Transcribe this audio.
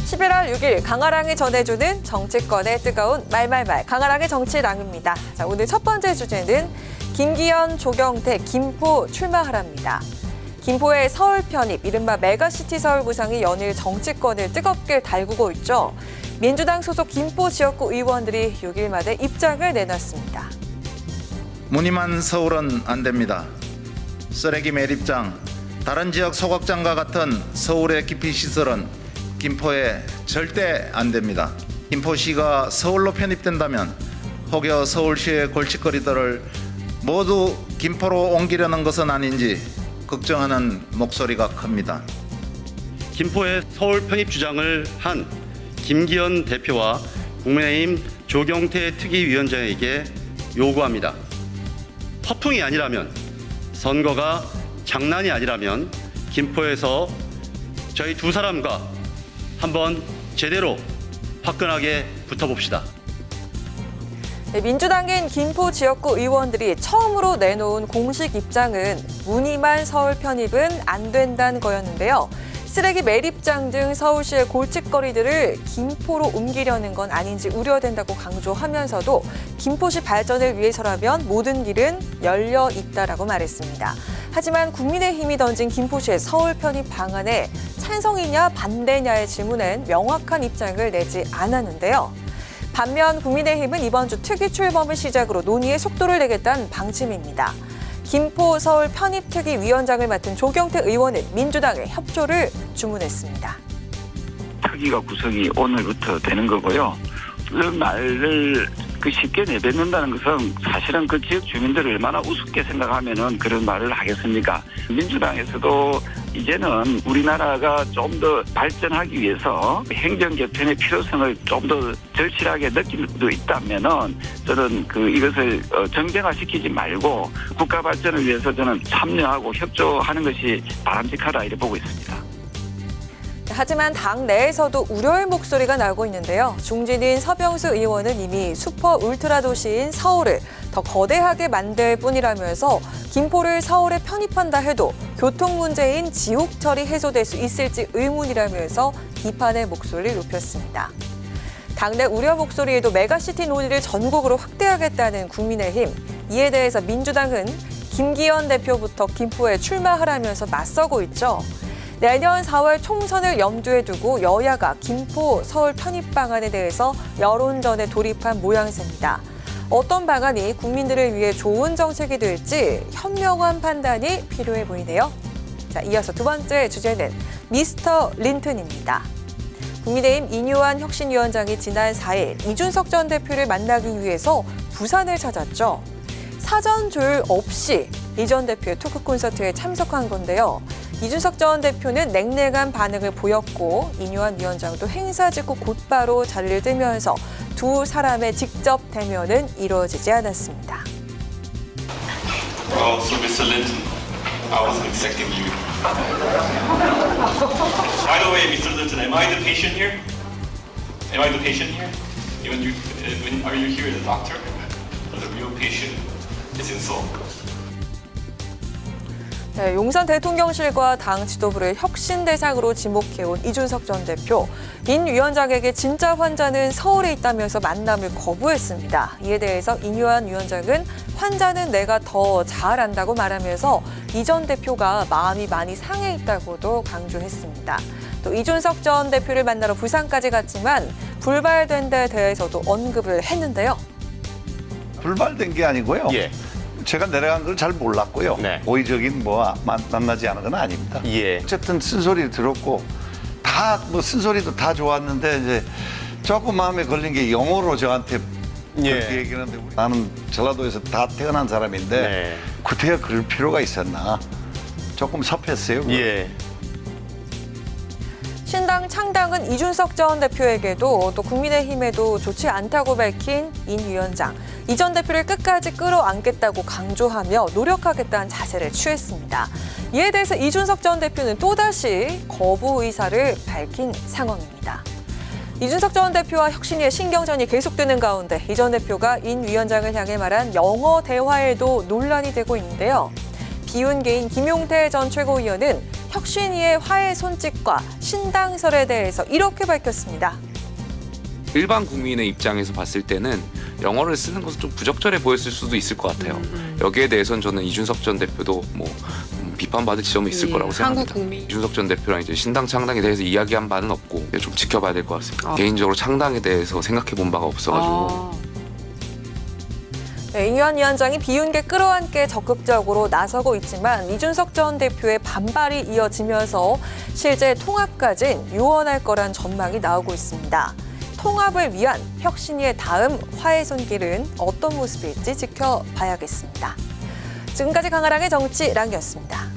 11월 6일 강아랑이 전해주는 정치권의 뜨거운 말말말 강아랑의 정치랑입니다. 자, 오늘 첫 번째 주제는 김기현, 조경태, 김포 출마하랍니다. 김포의 서울 편입, 이른바 메가시티 서울 구상이 연일 정치권을 뜨겁게 달구고 있죠. 민주당 소속 김포 지역구 의원들이 6일 만에 입장을 내놨습니다. 무늬만 서울은 안 됩니다. 쓰레기 매립장, 다른 지역 소각장과 같은 서울의 기피시설은 김포에 절대 안 됩니다. 김포시가 서울로 편입된다면 혹여 서울시의 골칫거리들을 모두 김포로 옮기려는 것은 아닌지 걱정하는 목소리가 큽니다. 김포의 서울 편입 주장을 한 김기현 대표와 국민의힘 조경태 특위위원장에게 요구합니다. 허풍이 아니라면, 선거가 장난이 아니라면 김포에서 저희 두 사람과 한번 제대로 화끈하게 붙어봅시다. 민주당인 김포 지역구 의원들이 처음으로 내놓은 공식 입장은 무늬만 서울 편입은 안 된다는 거였는데요. 쓰레기 매립장 등 서울시의 골칫거리들을 김포로 옮기려는 건 아닌지 우려된다고 강조하면서도 김포시 발전을 위해서라면 모든 길은 열려 있다라고 말했습니다. 하지만 국민의힘이 던진 김포시의 서울 편입 방안에 찬성이냐 반대냐의 질문엔 명확한 입장을 내지 않았는데요. 반면 국민의힘은 이번 주 특위 출범을 시작으로 논의에 속도를 내겠다는 방침입니다. 김포 서울 편입특위 위원장을 맡은 조경태 의원은 민주당에 협조를 주문했습니다. 특위가 구성이 오늘부터 되는 거고요. 그 말을 쉽게 내뱉는다는 것은 사실은 그 지역 주민들을 얼마나 우습게 생각하면은 그런 말을 하겠습니까? 민주당에서도 이제는 우리나라가 좀 더 발전하기 위해서 행정 개편의 필요성을 좀 더 절실하게 느낄 수도 있다면은 저는 이것을 정쟁화시키지 말고 국가 발전을 위해서 저는 참여하고 협조하는 것이 바람직하다 이렇게 보고 있습니다. 하지만 당 내에서도 우려의 목소리가 나오고 있는데요. 중진인 서병수 의원은 이미 슈퍼 울트라 도시인 서울을 더 거대하게 만들 뿐이라면서 김포를 서울에 편입한다 해도 교통 문제인 지옥 처리 해소될 수 있을지 의문이라면서 비판의 목소리를 높였습니다. 당내 우려 목소리에도 메가시티 논의를 전국으로 확대하겠다는 국민의힘. 이에 대해서 민주당은 김기현 대표부터 김포에 출마하라면서 맞서고 있죠. 내년 4월 총선을 염두에 두고 여야가 김포 서울 편입 방안에 대해서 여론전에 돌입한 모양새입니다. 어떤 방안이 국민들을 위해 좋은 정책이 될지 현명한 판단이 필요해 보이네요. 자, 이어서 두 번째 주제는 미스터 린튼입니다. 국민의힘 이뇨한 혁신위원장이 지난 4일 이준석 전 대표를 만나기 위해서 부산을 찾았죠. 사전 조율 없이 이 전 대표의 토크 콘서트에 참석한 건데요. 이준석 전 대표는 냉랭한 반응을 보였고 이뇨한 위원장도 행사 직후 곧바로 자리를 뜨면서 두 사람의 직접 대면은 이루어지지 않았습니다. So Mr. Linton, I wasn't expecting you. By the way, Mr. Linton, am I the patient here? Am I the patient here? Are you here as a doctor? The real patient is in Seoul. 네, 용산 대통령실과 당 지도부를 혁신 대상으로 지목해온 이준석 전 대표. 인 위원장에게 진짜 환자는 서울에 있다면서 만남을 거부했습니다. 이에 대해서 이뇨한 위원장은 환자는 내가 더 잘 안다고 말하면서 이 전 대표가 마음이 많이 상해 있다고도 강조했습니다. 또 이준석 전 대표를 만나러 부산까지 갔지만 불발된 데 대해서도 언급을 했는데요. 불발된 게 아니고요. 예. 제가 내려간 걸 잘 몰랐고요. 네. 고의적인 만나지 않은 건 아닙니다. 예. 어쨌든 쓴소리를 들었고 다 쓴소리도 다 좋았는데 이제 조금 마음에 걸린 게 영어로 저한테 그렇게 얘기하는데 나는 전라도에서 다 태어난 사람인데 네. 구태여 그럴 필요가 있었나 조금 섭했어요. 예. 신당 창당은 이준석 전 대표에게도 또 국민의힘에도 좋지 않다고 밝힌 인 위원장. 이 전 대표를 끝까지 끌어안겠다고 강조하며 노력하겠다는 자세를 취했습니다. 이에 대해서 이준석 전 대표는 또다시 거부 의사를 밝힌 상황입니다. 이준석 전 대표와 혁신위의 신경전이 계속되는 가운데 이 전 대표가 인 위원장을 향해 말한 영어 대화에도 논란이 되고 있는데요. 비운계인 김용태 전 최고위원은 혁신위의 화해 손짓과 신당설에 대해서 이렇게 밝혔습니다. 일반 국민의 입장에서 봤을 때는 영어를 쓰는 것은 좀 부적절해 보였을 수도 있을 것 같아요. 여기에 대해서는 저는 이준석 전 대표도 비판받을 지점이 있을 거라고 생각합니다. 이준석 전 대표랑 이제 신당 창당에 대해서 이야기한 바는 없고 좀 지켜봐야 될 것 같습니다. 개인적으로 창당에 대해서 생각해 본 바가 없어가지고. 네, 잉여한 위원장이 비윤계 끌어안기에 적극적으로 나서고 있지만 이준석 전 대표의 반발이 이어지면서 실제 통합까진 유언할 거란 전망이 나오고 있습니다. 통합을 위한 혁신위의 다음 화해 손길은 어떤 모습일지 지켜봐야겠습니다. 지금까지 강아랑의 정치랑이었습니다.